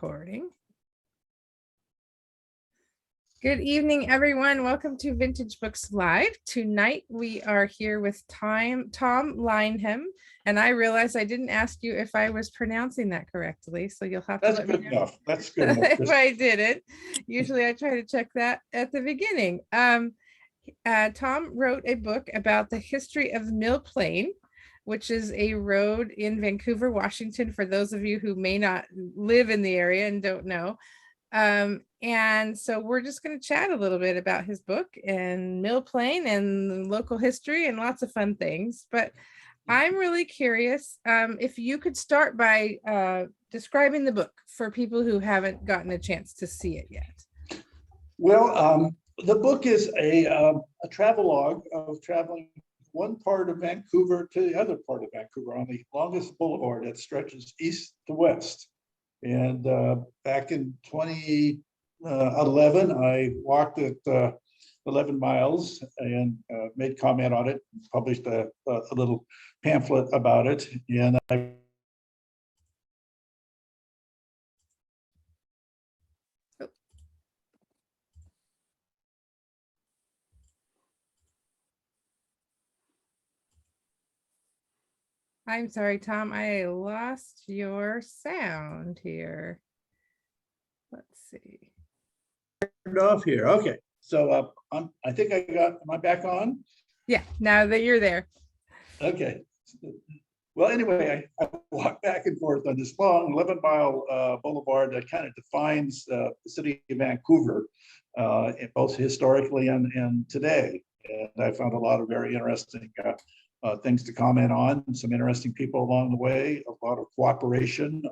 recording. Good evening, everyone. Welcome to Vintage Books Live. Tonight we are here with Tom Lineham, and I realized I didn't ask you if I was pronouncing that correctly, so you'll have to let me know. That's good enough. That's good enough. If I didn't. Usually I try to check that at the beginning. Tom wrote a book about the history of Mill Plain, which is a road in Vancouver, Washington, for those of you who may not live in the area and don't know. And so we're just going to chat a little bit about his book and Mill Plain and local history and lots of fun things. But I'm really curious if you could start by describing the book for people who haven't gotten a chance to see it yet. Well, the book is a travelogue of traveling one part of Vancouver to the other part of Vancouver on the longest boulevard that stretches east to west. And back in 2011, I walked it 11 miles and made comment on it, published a little pamphlet about it. And I'm sorry, Tom, I lost your sound here. Let's see. turned off here. Okay, so I think am I back on? Yeah, now that you're there. Okay. Well, anyway, I walked back and forth on this long 11-mile boulevard that kind of defines the city of Vancouver, both historically and today. And I found a lot of very interesting things to comment on, some interesting people along the way, a lot of cooperation,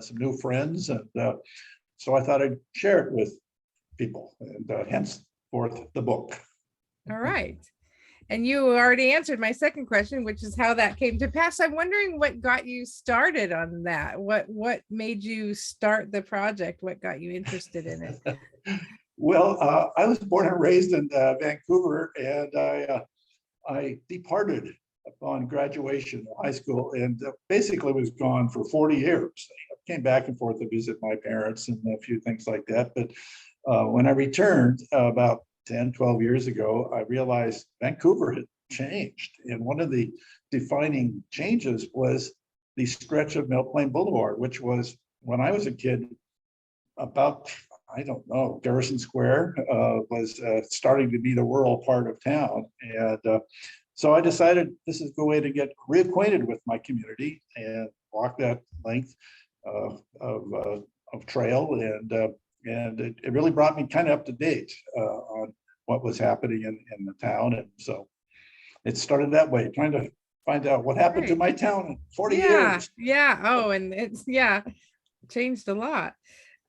some new friends. And so I thought I'd share it with people, and henceforth the book. All right. And you already answered my second question, which is how that came to pass. I'm wondering what got you started on that. What made you start the project? What got you interested in it? Well, I was born and raised in Vancouver, and I departed upon graduation of high school and basically was gone for 40 years. I came back and forth to visit my parents and a few things like that. But when I returned about 10, 12 years ago, I realized Vancouver had changed. And one of the defining changes was the stretch of Mill Plain Boulevard, which was, when I was a kid, about, I don't know, Garrison Square was starting to be the rural part of town. And so I decided this is the way to get reacquainted with my community and walk that length of trail. And it really brought me kind of up to date on what was happening in the town. And so it started that way, trying to find out what happened to my town in 40 years. Yeah. Oh, and it's, changed a lot.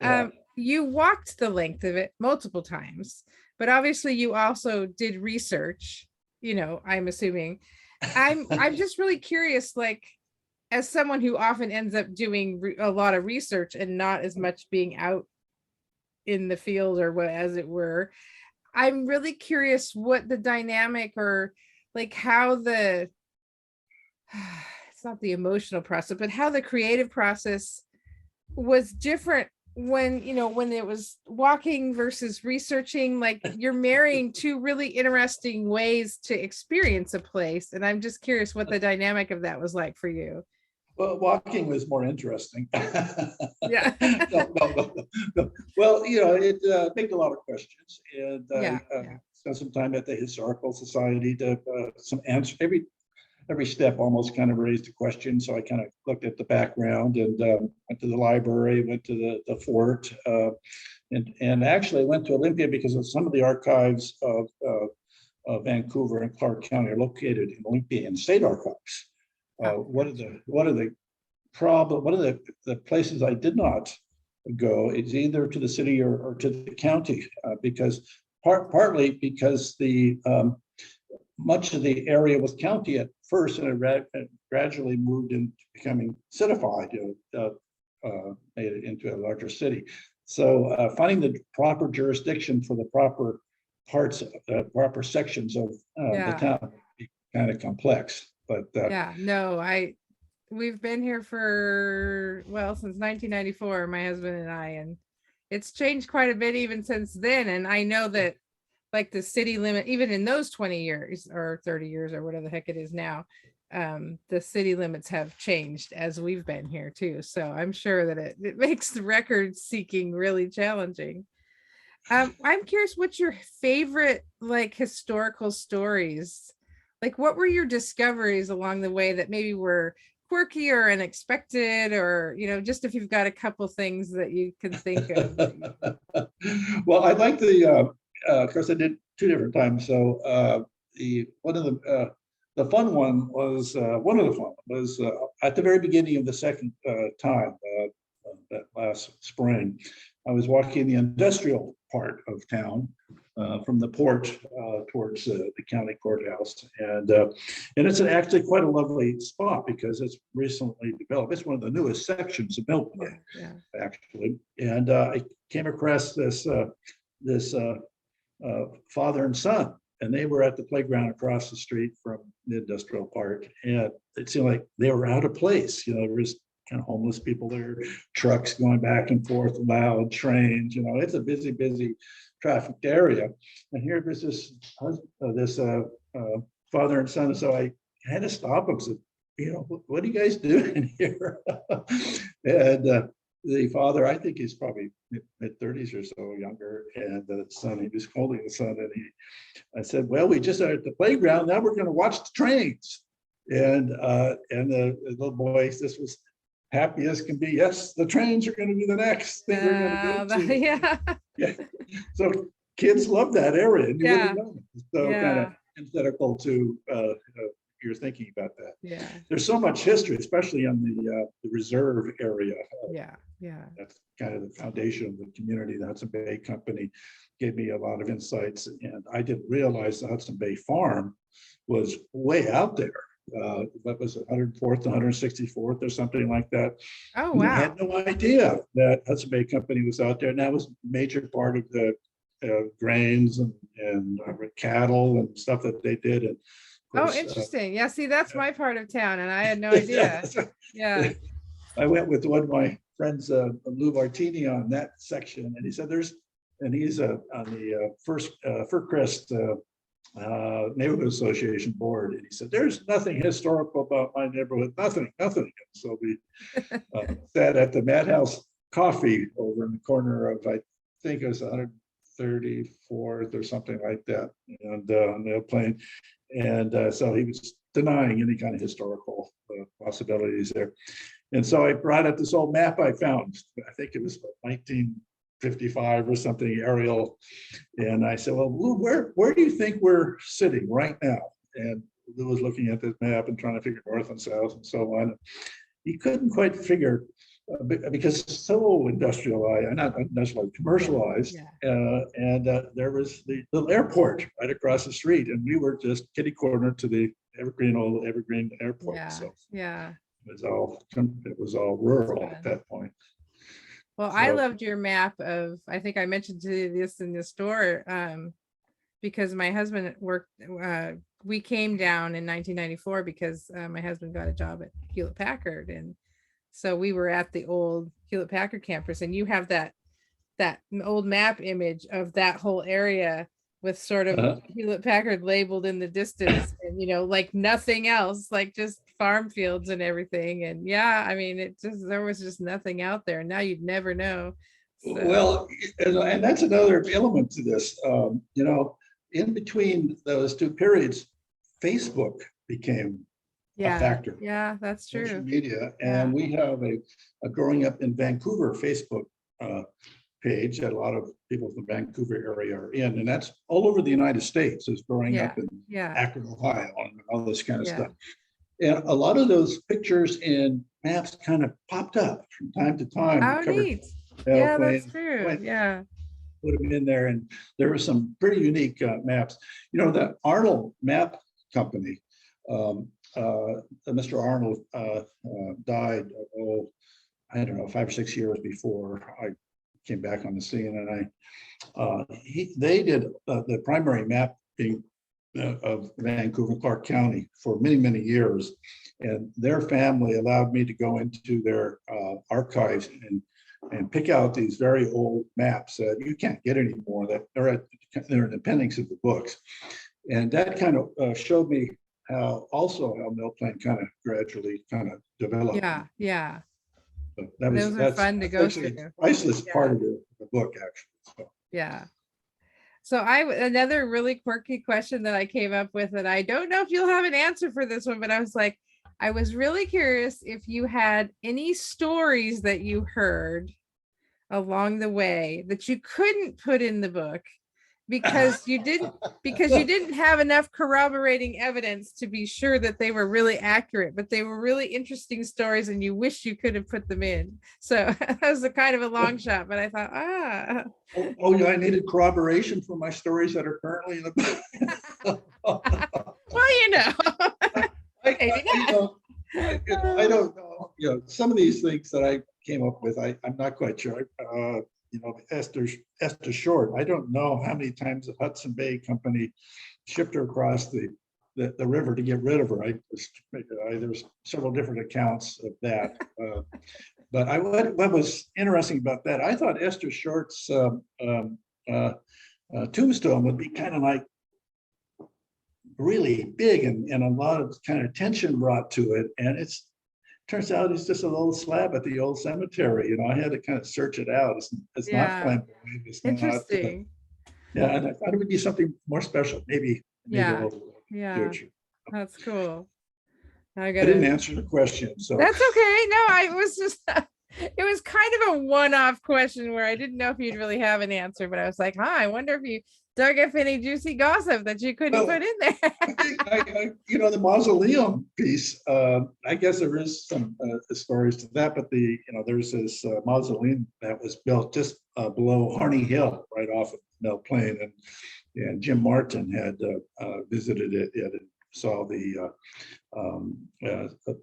Yeah. You walked the length of it multiple times, but obviously you also did research, I'm assuming. I'm just really curious, like, as someone who often ends up doing a lot of research and not as much being out in the field, or what, as it were, I'm really curious what the dynamic, or like how it's not the emotional process, but how the creative process was different when it was walking versus researching. Like, you're marrying two really interesting ways to experience a place, and I'm just curious what the dynamic of that was like for you. Well, walking was more interesting. Yeah. No. Well, it begged a lot of questions, and Yeah. spent some time at the Historical Society to some answer. Every step almost kind of raised a question. So I kind of looked at the background and went to the library, went to the fort, and actually went to Olympia because of some of the archives of Vancouver and Clark County are located in Olympia and state archives. One of the places I did not go is either to the city or to the county, because partly because the much of the area was county at first, and it gradually moved into becoming citified, made it into a larger city. So finding the proper jurisdiction for the proper parts, proper sections of the town be kind of complex. But we've been here for, well, since 1994, my husband and I, and it's changed quite a bit even since then. And I know that like the city limit, even in those 20 years or 30 years or whatever the heck it is now, the city limits have changed as we've been here too. So I'm sure that it makes the record seeking really challenging. I'm curious, what's your favorite like historical stories? Like, what were your discoveries along the way that maybe were quirky or unexpected, or just if you've got a couple things that you can think of that Well, I like of course, I did two different times. So the fun one was one of the fun was at the very beginning of the second time that last spring. I was walking the industrial part of town from the port towards the county courthouse, and it's actually quite a lovely spot because it's recently developed. It's one of the newest sections of Mill Plain, actually. And I came across this father and son, and they were at the playground across the street from the industrial park, and it seemed like they were out of place. There was kind of homeless people there, trucks going back and forth, loud trains. It's a busy trafficked area. And here was this father and son. And so I had to stop them. Said, what are you guys doing here? And the father, I think he's probably mid-30s or so, younger, and the son, he was holding the son, and I said, well, we just are at the playground. Now we're going to watch the trains. And the little boy, this was happy as can be. Yes, the trains are going to be the next thing we're going to go to. Yeah. So kids love that area. And you wouldn't know. So kind of antithetical to you're thinking about that. Yeah. There's so much history, especially on the reserve area. Yeah. That's kind of the foundation of the community. The Hudson Bay Company gave me a lot of insights, and I didn't realize the Hudson Bay Farm was way out there. That was 104th, 164th, or something like that. Oh, wow! I wow. had no idea that Hudson Bay Company was out there, and that was a major part of the grains and cattle and stuff that they did. And course, interesting. Yeah, see, that's my part of town, and I had no idea. Yeah. I went with one of my friends, Lou Martini, on that section, and he said he's on the first Fircrest Neighborhood Association board, and he said there's nothing historical about my neighborhood, nothing. So we sat at the Madhouse Coffee over in the corner of, I think it was 134th or something like that, and on the plane, and so he was denying any kind of historical possibilities there. And so I brought up this old map I found. I think it was 1955 or something, aerial. And I said, well, Lou, where do you think we're sitting right now? And Lou was looking at this map and trying to figure north and south and so on. He couldn't quite figure, because it's so industrialized, not industrialized, commercialized. And there was the little airport right across the street. And we were just kitty corner to the old Evergreen Airport. Yeah. So Yeah. It was all rural at that point. Well, I loved your map of, I think I mentioned to you this in the store, because my husband worked, we came down in 1994 because my husband got a job at Hewlett Packard. And so we were at the old Hewlett Packard campus, and you have that old map image of that whole area with sort of Hewlett Packard labeled in the distance, and like nothing else, like just farm fields and everything. And I mean, there was just nothing out there. Now you'd never know. So. Well, and that's another element to this. In between those two periods, Facebook became a factor. Yeah, that's true. Social media, and we have a growing up in Vancouver Facebook page that a lot of people from the Vancouver area are in, and that's all over the United States. It's growing up in Akron, Ohio, and all this kind of stuff. And a lot of those pictures and maps kind of popped up from time to time. Oh, neat. Yeah, that's true. Yeah. Put them in there, and there were some pretty unique maps. The Arnold Map Company, Mr. Arnold died, I don't know, 5 or 6 years before I came back on the scene, and they did the primary mapping of Vancouver, Clark County for many, many years. And their family allowed me to go into their archives and pick out these very old maps that you can't get anymore, that they're an appendix of the books. And that kind of showed me how Mill Plain kind of gradually kind of developed. Yeah. So Those are fun to go actually through. a priceless part of the book, actually. So. Yeah. So another really quirky question that I came up with, and I don't know if you'll have an answer for this one, but I was really curious if you had any stories that you heard along the way that you couldn't put in the book because you didn't have enough corroborating evidence to be sure that they were really accurate, but they were really interesting stories and you wish you could have put them in. So that was a kind of a long shot, but I thought, yeah, I needed corroboration for my stories that are currently in the book. Well, I don't know. Some of these things that I came up with, I'm not quite sure. Esther Short, I don't know how many times the Hudson Bay Company shipped her across the river to get rid of her. There's several different accounts of that. But what was interesting about that, I thought Esther Short's tombstone would be kind of like really big and a lot of kind of attention brought to it. And turns out it's just a little slab at the old cemetery. I had to kind of search it out. It's not flamboyant. It's interesting. And I thought it would be something more special, maybe yeah. Future. That's cool. I didn't answer the question, so that's okay. No, I was just it was kind of a one-off question where I didn't know if you'd really have an answer, but I was like, I wonder if you dug up any juicy gossip that you couldn't put in there. I the Mausoleum piece, I guess there is some stories to that, but there's this mausoleum that was built just below Harney Hill, right off of Mill Plain, and Jim Martin had visited it and saw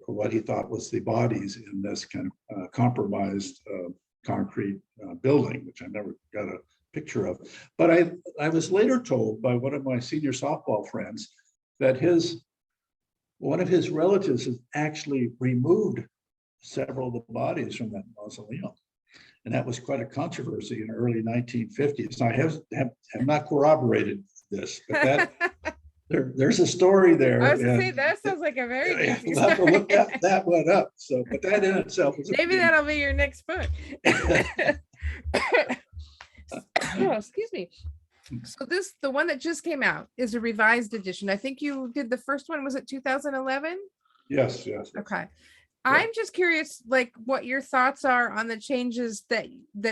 what he thought was the bodies in this kind of compromised concrete building, which I never got a picture of. But I was later told by one of my senior softball friends that one of his relatives has actually removed several of the bodies from that mausoleum. And that was quite a controversy in the early 1950s. Now, I have not corroborated this, but there's a story there. I was going to say, that sounds like a very juicy we'll have to look that one up. So, but that in itself is maybe that'll be your next book. Oh, excuse me. So the one that just came out is a revised edition. I think you did the first one. Was it 2011? Yes. Okay. Yeah. I'm just curious, like, what your thoughts are on the changes that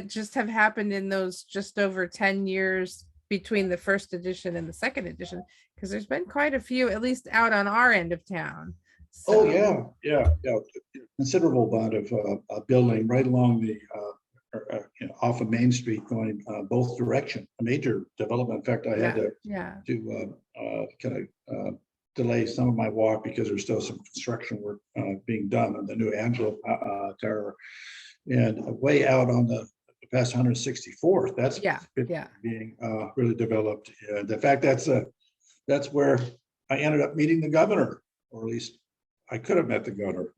just have happened in those just over 10 years between the first edition and the second edition, because there's been quite a few, at least out on our end of town. So. Oh yeah. Considerable amount of building right along the off of Main Street, going both directions. A major development. In fact, I had to kind of delay some of my walk because there's still some construction work being done on the new Angelo Tower, and way out on the past 164th. That's being really developed. And in fact, that's where I ended up meeting the governor, or at least I could have met the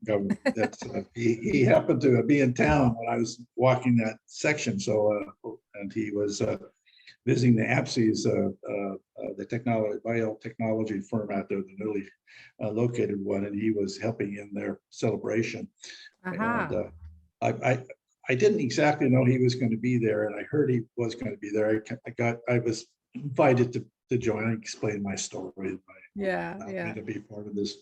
governor. That's he happened to be in town when I was walking that section. So and he was visiting the APSI's, the biotechnology firm out there, the newly located one, and he was helping in their celebration. And I didn't exactly know he was going to be there, and I heard he was going to be there. I was invited to join and explain my story. To be part of this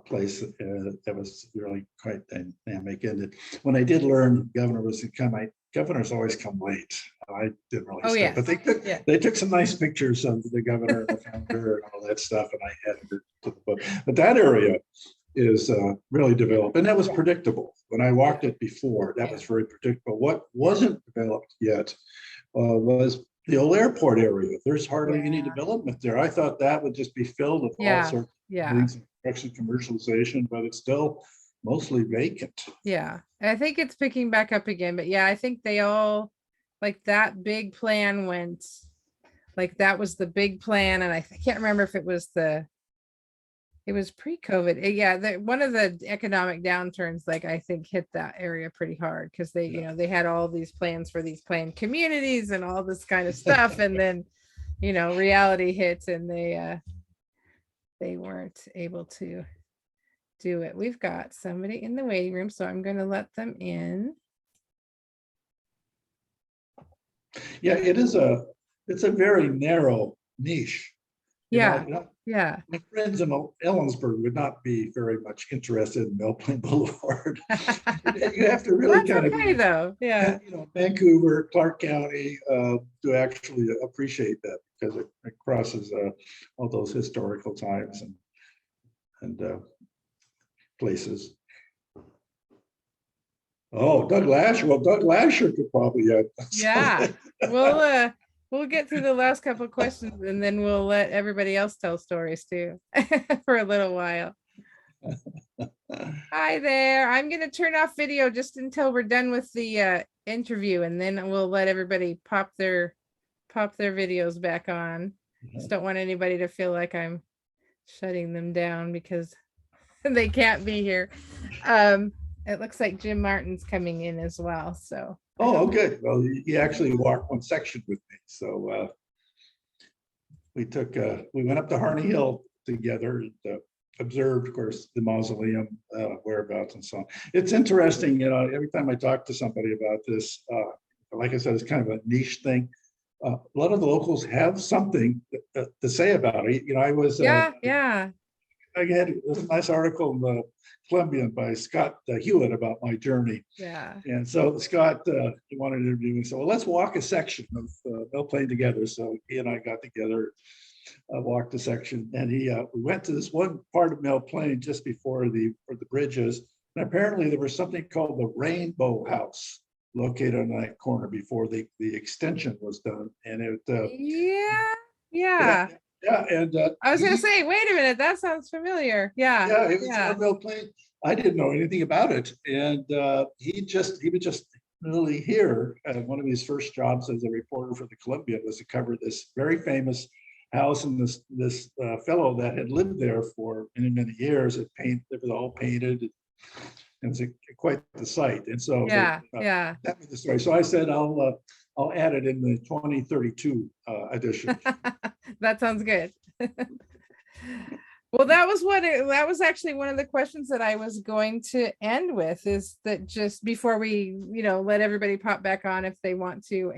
place that was really quite dynamic. And when I did learn the governor was to come, governors always come late. I didn't really but they took some nice pictures of the governor and the founder and all that stuff, and I added it to the book. But that area is really developed, and that was predictable. When I walked it before, that was very predictable. What wasn't developed yet was the old airport area. There's hardly any development there. I thought that would just be filled with all sorts of things, actually commercialization, but it's still mostly vacant. Yeah, I think it's picking back up again, but I think they all, like, that big plan went like that was the big plan. And I can't remember if it was pre-COVID. Yeah, one of the economic downturns, like I think hit that area pretty hard because they, they had all these plans for these planned communities and all this kind of stuff. And then, reality hits and they weren't able to do it. We've got somebody in the waiting room, so I'm going to let them in. Yeah, it's a very narrow niche. Yeah. Yeah. My friends in Ellensburg would not be very much interested in Mill Plain Boulevard. You have to really kind of be, though. Yeah. Vancouver, Clark County, to actually appreciate that because it crosses all those historical times and places. Oh, Doug Lasher. Well, Doug Lasher could probably. Yeah. We'll get through the last couple of questions and then we'll let everybody else tell stories too for a little while. Hi there. I'm going to turn off video just until we're done with the interview, and then we'll let everybody pop their videos back on. Just don't want anybody to feel like I'm shutting them down because they can't be here. It looks like Jim Martin's coming in as well. So. Oh, good. Well, he actually walked one section with me. So we went up to Harney Hill together and observed, of course, the mausoleum whereabouts and so on. It's interesting, every time I talk to somebody about this, like I said, it's kind of a niche thing. A lot of the locals have something to say about it. I was I had a nice article in the Columbian by Scott Hewitt about my journey. Yeah. And so Scott, he wanted to interview me. So let's walk a section of Mill Plain together. So he and I got together, walked a section, and we went to this one part of Mill Plain just before the bridges. And apparently there was something called the Rainbow House located on that corner before the extension was done. And it yeah, and I was going to say, wait a minute, that sounds familiar. Yeah. Yeah, it was on Mill Plain. I didn't know anything about it, and he was just really here. One of his first jobs as a reporter for the Columbian was to cover this very famous house, and this fellow that had lived there for many years. It was all painted. It was quite the sight, and so that was the story. So I said I'll add it in the 2032 edition. That sounds good. Well, that was actually one of the questions that I was going to end with, is that just before we, let everybody pop back on if they want to,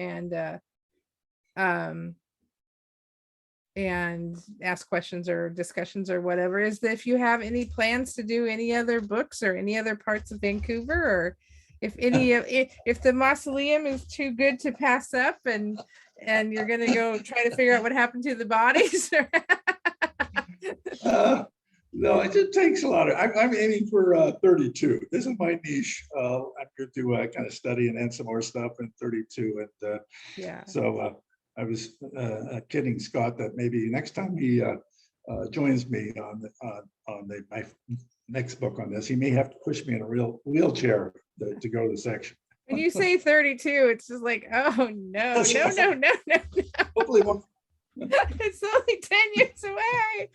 and ask questions or discussions or whatever, is that if you have any plans to do any other books or any other parts of Vancouver, or if the mausoleum is too good to pass up and you're going to go try to figure out what happened to the bodies. No, it takes a lot of, I'm aiming for 32. This is my niche. I'm going to kind of study and add some more stuff in 32. And so I was kidding Scott that maybe next time he joins me on my next book on this, he may have to push me in a real wheelchair to go to the section. When you say 32, it's just like, oh no. Hopefully one. It's only 10 years away.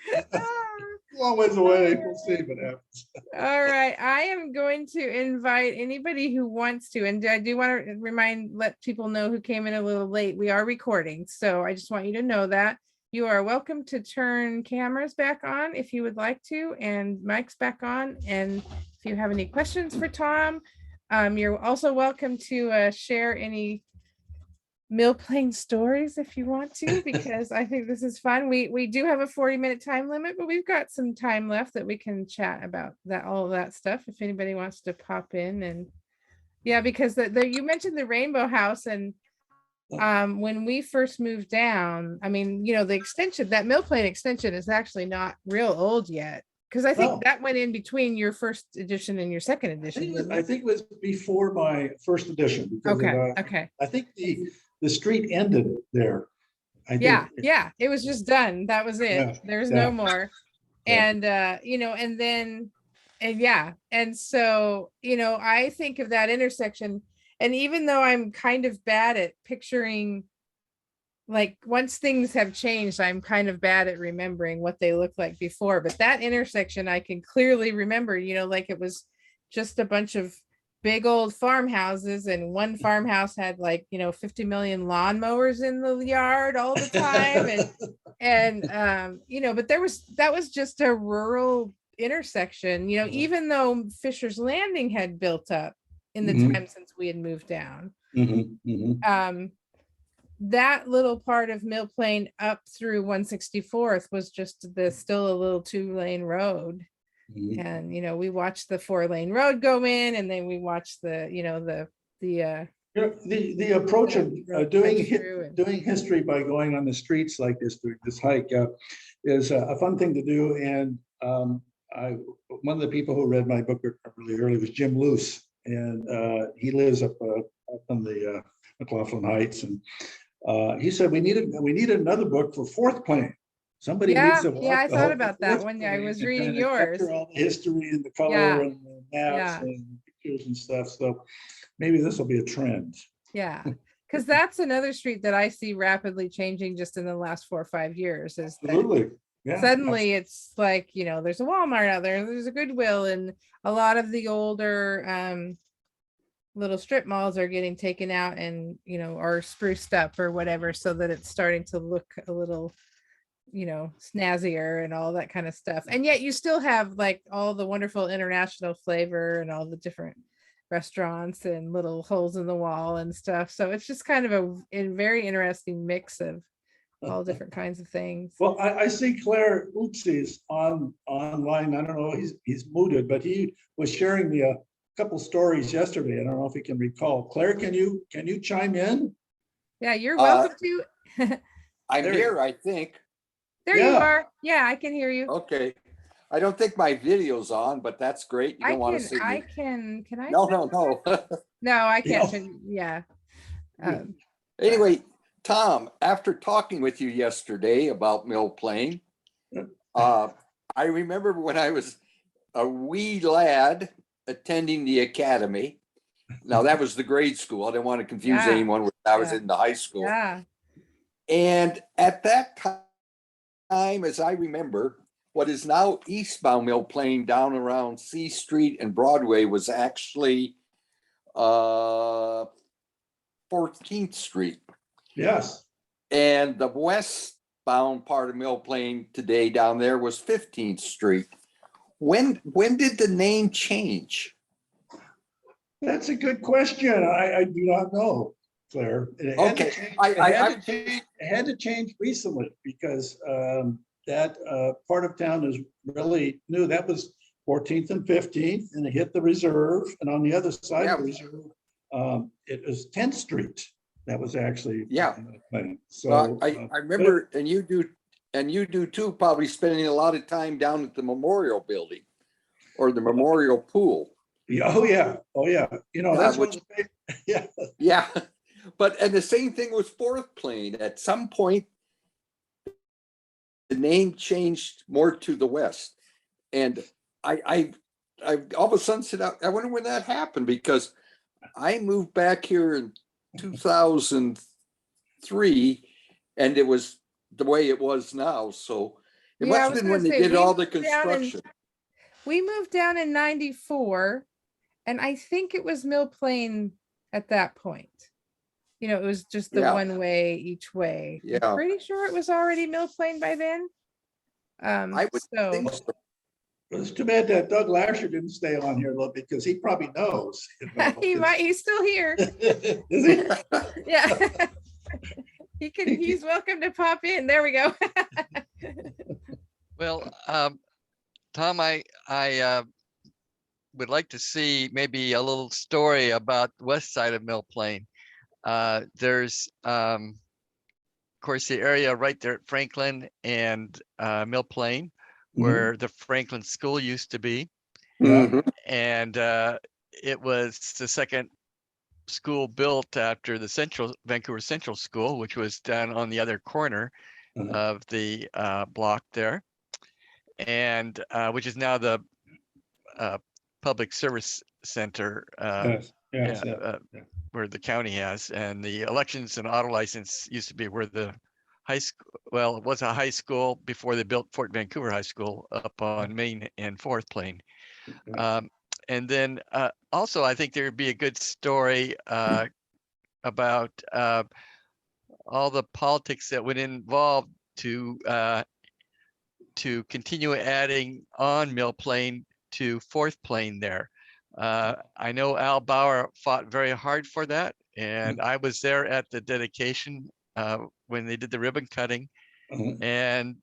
Long ways away. We'll see what happens. All right. I am going to invite anybody who wants to. And I do want to let people know who came in a little late. We are recording. So I just want you to know that. You are welcome to turn cameras back on if you would like to, and mics back on. And if you have any questions for Tom, you're also welcome to share any Mill Plain stories if you want to, because I think this is fun. We do have a 40-minute time limit, but we've got some time left that we can chat about all of that stuff if anybody wants to pop in. And because you mentioned the Rainbow House, and when we first moved down, I mean, the extension, that Mill Plain extension is actually not real old yet, because I think that went in between your first edition and your second edition. I think it was before my first edition. Okay. I think the street ended there. It was just done. That was it. Yeah, There's no more. And and so I think of that intersection, and even though I'm kind of bad at picturing like once things have changed, I'm kind of bad at remembering what they looked like before. But that intersection I can clearly remember, like it was just a bunch of big old farmhouses, and one farmhouse had like 50 million lawnmowers in the yard all the time. And but that was just a rural intersection, even though Fisher's Landing had built up in the Mhm, time since we had moved down. mhm, mhm. That little part of Mill Plain up through 164th was just still a little 2-lane road. Mhm. And we watched the 4-lane road go in, and then we watched the The approach of road doing punch through. And doing history by going on the streets like this during this hike is a fun thing to do. And I one of the people who read my book really early was Jim Luce, and he lives up on the McLaughlin Heights, and he said we need another book for Fourth Plane. Somebody needs to yeah, walk I the thought whole about that Fourth when I Plane was and reading kind of yours. capture all the history and the color Yeah, and the maps yeah, and pictures and stuff. So maybe this will be a trend. yeah. Because that's another street that I see rapidly changing just in the last 4 or 5 years, is that Absolutely. Yeah. suddenly it's like, there's a Walmart out there, there's a Goodwill, and a lot of the older little strip malls are getting taken out and are spruced up or whatever, so that it's starting to look a little snazzier and all that kind of stuff. And yet you still have like all the wonderful international flavor and all the different restaurants and little holes in the wall and stuff. So it's just kind of a very interesting mix of all different kinds of things. Well, I see Claire Oopsies online. I don't know, he's muted, but he was sharing me a couple stories yesterday. I don't know if he can recall. Claire, can you chime in? Yeah, you're Uh, welcome to. I'm There- here, I think. There you Yeah. are. Yeah, I can hear you. Okay. I don't think my video's on, but that's great. You don't want to see me. Can I? No, turn no, no. No, I can't. Yeah. Yeah. Um, Anyway, Tom, after talking with you yesterday about Mill Plain, I remember when I was a wee lad attending the academy. Now that was the grade school. I didn't want to confuse Yeah. anyone when I was Yeah. in the high school. yeah. And at that time, as I remember, what is now eastbound Mill Plain down around C Street and Broadway was actually 14th Street. Yes. And the westbound part of Mill Plain today down there was 15th Street. When did the name change? That's a good question. I do not know, Claire. Okay, It had to change recently because that part of town is really new. That was 14th and 15th, and it hit the reserve. And on the other side of the reserve, it was 10th Street. That was actually So I remember, and you do too, probably spending a lot of time down at the Memorial Building or the Memorial Pool. Yeah, oh yeah. That's what. Yeah. Yeah, and the same thing with Fourth Plane. At some point, the name changed more to the west, and I all of a sudden said, I wonder when that happened, because I moved back here in 2003, and it was the way it was now. So it must have been when they did all the construction. We moved down in 94, and I think it was Mill Plain at that point. It was just the one way each way. Yeah. I'm pretty sure it was already Mill Plain by then. I would think so. It's too bad that Doug Lasher didn't stay on here, because he probably knows. He's still here. Is he? Yeah. He's welcome to pop in. There we go. Well, Tom, I would like to see maybe a little story about the west side of Mill Plain. There's, of course, the area right there at Franklin and Mill Plain, where the Franklin School used to be. Mhm. And it was the second school built after the Vancouver Central School, which was down on the other corner of the block there, and which is now the public service center. Yes. where the county has, and the elections and auto license used to be where the high school, well, it was a high school before they built Fort Vancouver High School up on Main and Fourth Plain. And then also, I think there'd be a good story about all the politics that would involve to continue adding on Mill Plain to Fourth Plain there. I know Al Bauer fought very hard for that, and I was there at the dedication when they did the ribbon cutting, and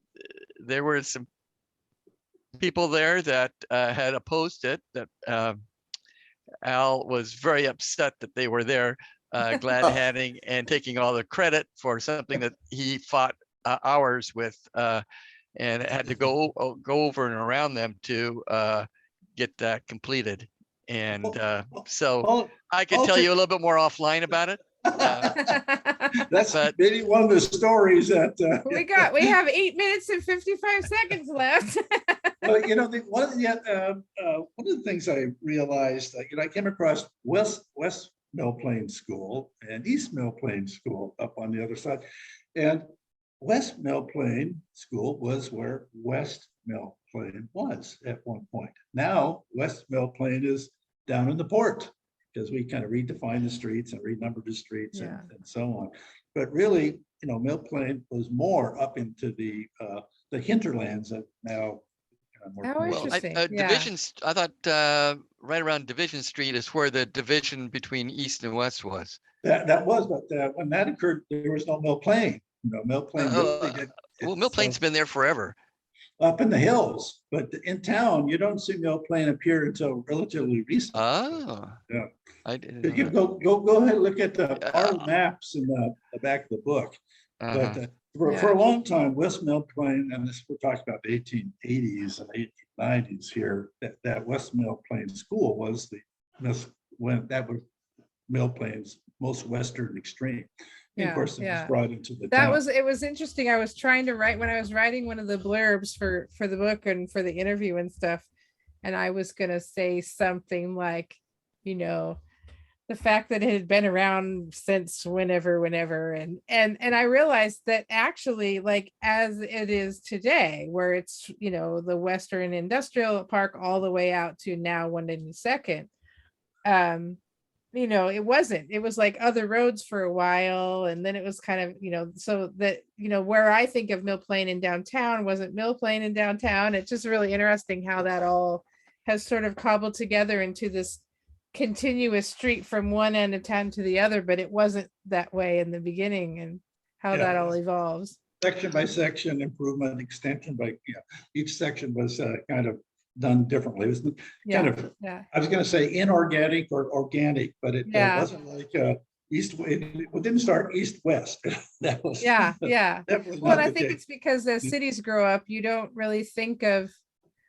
there were some people there that had opposed it, that Al was very upset that they were there, glad handing and taking all the credit for something that he fought hours with, and had to go over and around them to get that completed. And so I could tell you a little bit more offline about it. That's maybe one of the stories that we have 8 minutes and 55 seconds left. Well, one of the things I realized, I came across West Mill Plain School and East Mill Plain School up on the other side, and West Mill Plain School was where West Mill Plain was at one point. Now West Mill Plain is down in the port, because we kind of redefined the streets and renumbered the streets and so on. But really, Mill Plain was more up into the hinterlands that now. Division, I thought right around Division Street is where the division between East and West was. That was, but when that occurred, there was no Mill Plain. Mill Plain. Mill Plain's been there forever. Up in the hills, but in town, you don't see Mill Plain appear until relatively recently. Oh, yeah. I didn't. You go ahead and look at the our maps in the back of the book. But for a long time, West Mill Plain, and this we're talking about the 1880s and 1890s here, that West Mill Plain School was that was Mill Plain's most western extreme. Of course, it was brought into the town. It was interesting. I was trying to write, when I was writing one of the blurbs for the book and for the interview and stuff, and I was gonna say something like, the fact that it had been around since whenever, and I realized that actually, like, as it is today, where it's the Western Industrial Park all the way out to now 192nd, it wasn't. It was like other roads for a while, and then it was kind of so that where I think of Mill Plain in downtown wasn't Mill Plain in downtown. It's just really interesting how that all has sort of cobbled together into this continuous street from one end of town to the other, but it wasn't that way in the beginning, and how that all evolves. Section by section, improvement, extension by each section was kind of done differently. It was kind of, I was going to say inorganic or organic, but it wasn't like east. It didn't start east west. That was Well, I think it's because as cities grow up, you don't really think of.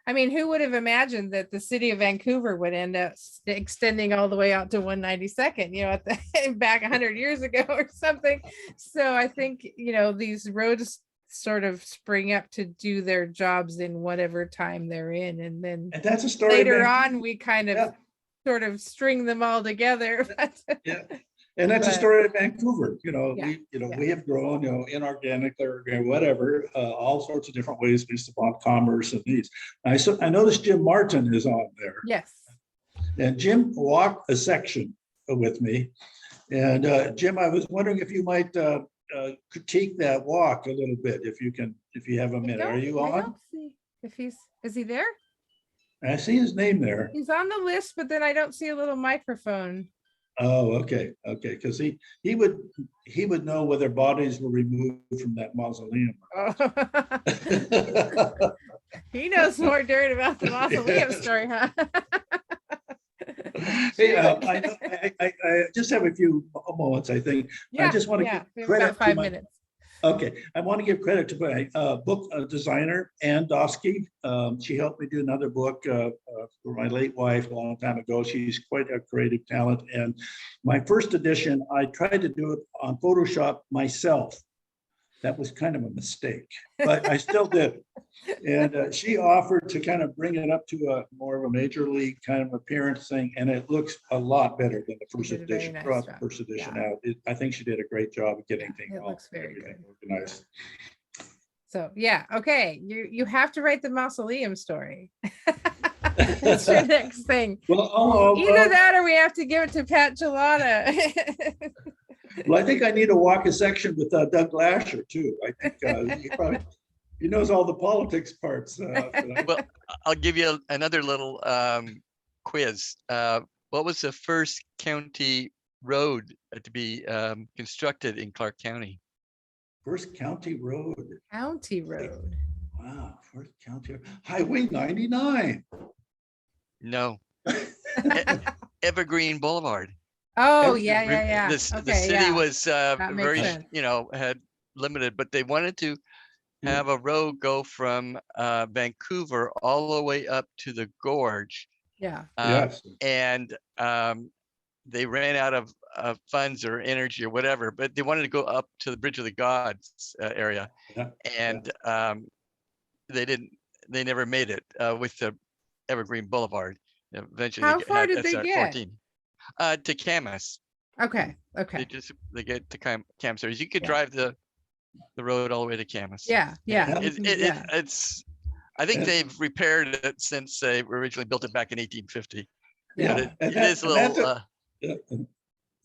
I mean, who would have imagined that the city of Vancouver would end up extending all the way out to 192nd, back 100 years ago or something. So I think, these roads sort of spring up to do their jobs in whatever time they're in. And then that's a story later on, we kind of sort of string them all together. And that's a story of Vancouver. We have grown, inorganically or whatever, all sorts of different ways based upon commerce and needs. I noticed Jim Martin is on there. Yes. And Jim walked a section with me. And Jim, I was wondering if you might critique that walk a little bit, if you have a minute. Are you on? I don't see is he there? I see his name there. He's on the list, but then I don't see a little microphone. Oh, okay. Because he would know whether bodies were removed from that mausoleum. Oh. He knows more dirt about the mausoleum story, huh? Hey, I just have a few moments, I think. I just want to give credit about 5 minutes. Okay, I want to give credit to my book designer, Ann Dosky. She helped me do another book for my late wife a long time ago. She's quite a creative talent. And my first edition, I tried to do it on Photoshop myself. that was kind of a mistake, but I still did. And she offered to kind of bring it up to a more of a major league kind of appearance thing, and it looks a lot better than the first did a very edition. nice Brought the job. first edition Yeah. out. I think she did a great job of getting things it all, looks very everything good. organized. So yeah, okay. You have to write the Mausoleum story. That's your next thing. Well, Either that or we have to give it to Pat Gelada. well, I think I need to walk a section with Doug Lasher too. I think he knows all the politics parts. Well, I'll give you another little quiz. What was the first county road to be constructed in Clark County? First county road. County Road. Wow, first county Highway 99. No. Evergreen Boulevard. Oh, Evergreen. yeah. The city was makes very, sense. had limited, but they wanted to have a road go from Vancouver all the way up to the gorge. Yeah. Yes. And they ran out of funds or energy or whatever, but they wanted to go up to the Bridge of the Gods area. Yeah. And they never made it with the Evergreen Boulevard. Eventually, How far did they get? 14. To Camas. Okay. Okay. They get to Camas. So you could Yeah. drive the road all the way to Camas. Yeah. Yeah. It's I think they've repaired it since they originally built it back in 1850. Yeah. But it is a little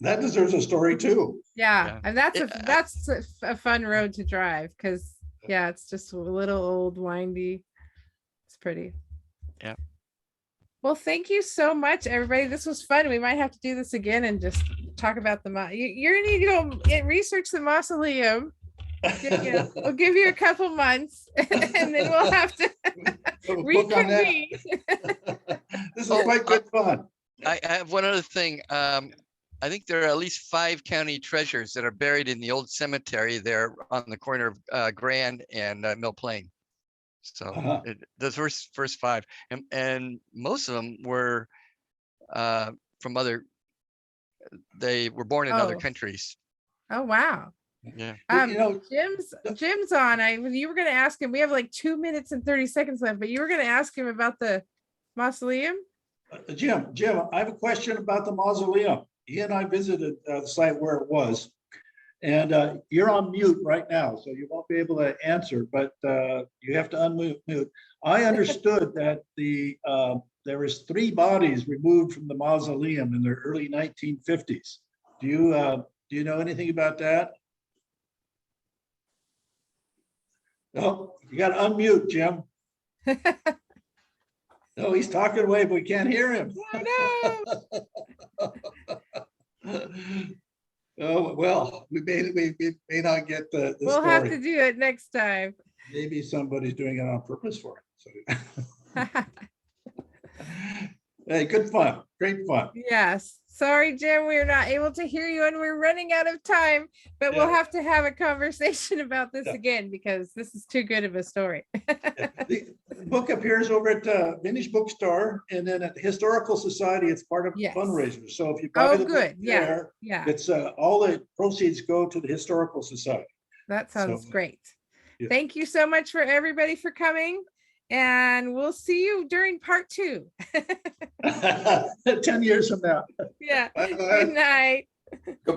That deserves a story too. Yeah. And that's It- that's a fun road to drive because yeah, it's just a little old, windy. It's pretty. Yeah. Well, thank you so much, everybody. This was fun. We might have to do this again and just talk about the you're gonna need to go research the Mausoleum. We'll give you a couple months and then we'll have to Book on that. reconvene. This is quite good fun. I have one other thing. I think there are at least 5 county treasures that are buried in the old cemetery there on the corner of Grand and Mill Plain. So Uh-huh. the first 5, and most of them were from other. They were born in other Oh. countries. Oh wow. Yeah. Jim's on. You were gonna ask him. We have like 2 minutes and 30 seconds left, but you were gonna ask him about the Mausoleum. Jim, I have a question about the Mausoleum. He and I visited the site where it was. And you're on mute right now, so you won't be able to answer, but you have to unmute. I understood that there was 3 bodies removed from the Mausoleum in the early 1950s. Do you know anything about that? No, you got to unmute, Jim. No, he's talking away, but we can't hear him. Oh, well, we may not get the We'll story. have to do it next time. Maybe somebody's doing it on purpose for it. So. Hey, good fun, great fun. Yes. Sorry, Jim, we're not able to hear you and we're running out of time, but we'll Yeah. have to have a conversation about this Yeah. again because this is too good of a story. The book appears over at Vintage Bookstore, and then at the Historical Society, it's part of Yes. fundraisers. So if you buy Oh, the book good. Yeah. there, Yeah, it's all the proceeds go to the Historical Society. that sounds So, great. yeah. Thank you so much for everybody for coming. And we'll see you during part 2. 10 years from now. Yeah. Bye-bye. Good night. Goodbye.